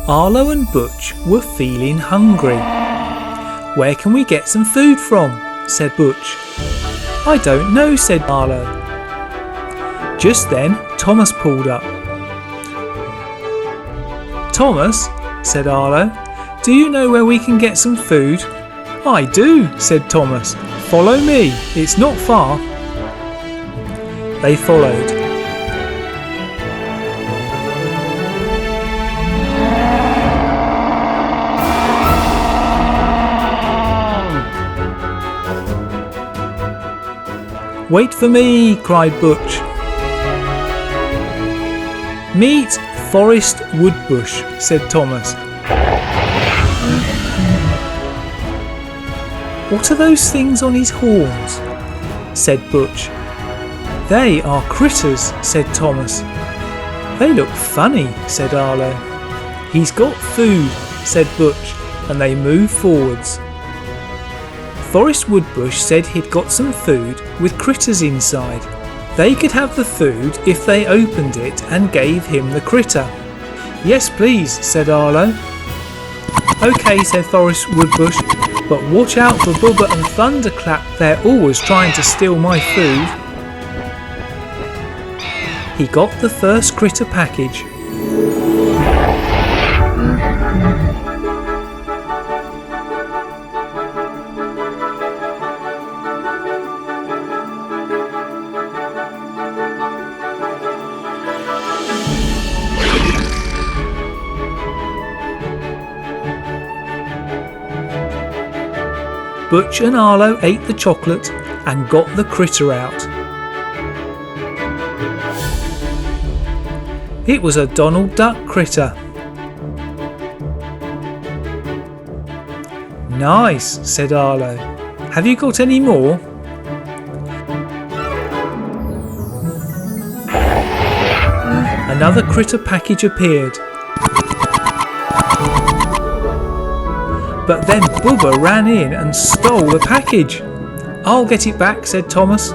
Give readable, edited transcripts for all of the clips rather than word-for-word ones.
Arlo and Butch were feeling hungry. "Where can we get some food from?" said Butch. "I don't know," said Arlo. Just then Thomas pulled up. "Thomas," said Arlo, "do you know where we can get some food?" "I do," said Thomas. "Follow me, it's not far." They followed. "Wait for me," cried Butch. "Meet Forest Woodbush," said Thomas. "What are those things on his horns?" said Butch. "They are critters," said Thomas. "They look funny," said Arlo. "He's got food," said Butch, and they moved forwards. Forest Woodbush said he'd got some food with critters inside. They could have the food if they opened it and gave him the critter. "Yes please," said Arlo. "OK," said Forest Woodbush, "but watch out for Bubba and Thunderclap, they're always trying to steal my food." He got the first critter package. Butch and Arlo ate the chocolate and got the critter out. It was a Donald Duck critter. "Nice," said Arlo. "Have you got any more?" Another critter package appeared. But then Bubba ran in and stole the package. "I'll get it back," said Thomas.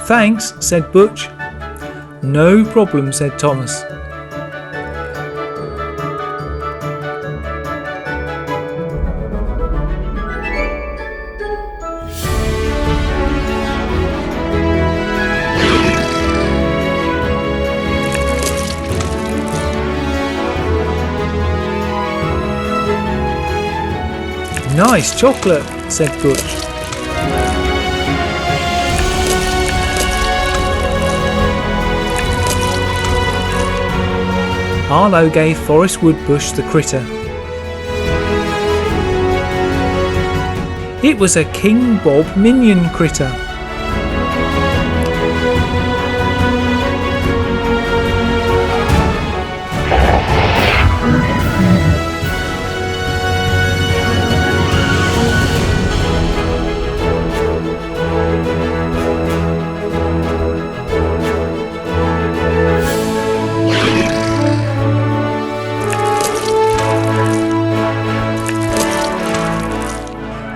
"Thanks," said Butch. "No problem," said Thomas. "Nice chocolate," said Butch. Arlo gave Forest Woodbush the critter. It was a King Bob minion critter.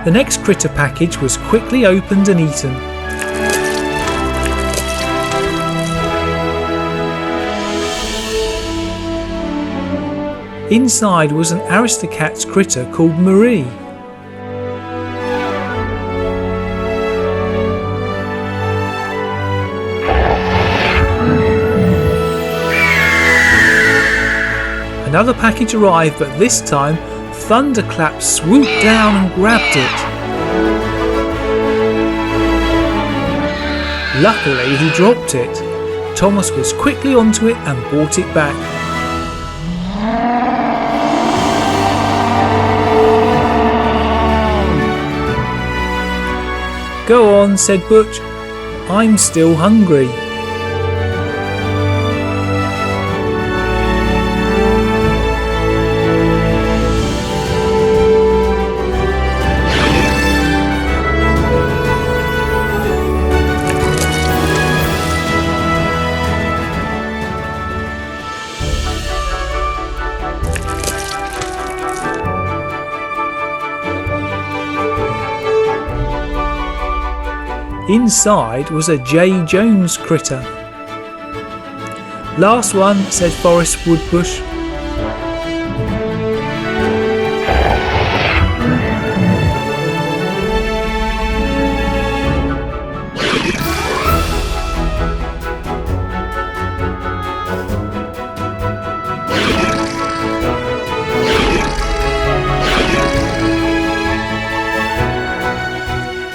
The next critter package was quickly opened and eaten. Inside was an Aristocats critter called Marie. Another package arrived, but this time Thunderclap swooped down and grabbed it. Luckily he dropped it. Thomas was quickly onto it and brought it back. "Go on," said Butch. "I'm still hungry." Inside was a J. Jones critter. Last one, said Forrest Woodbush.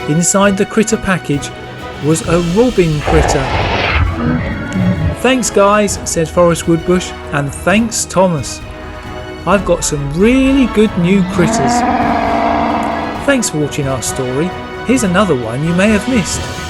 Inside the critter package was a robin critter. Thanks guys, said Forrest Woodbush, and thanks Thomas. I've got some really good new critters. Thanks for watching our story. Here's another one you may have missed.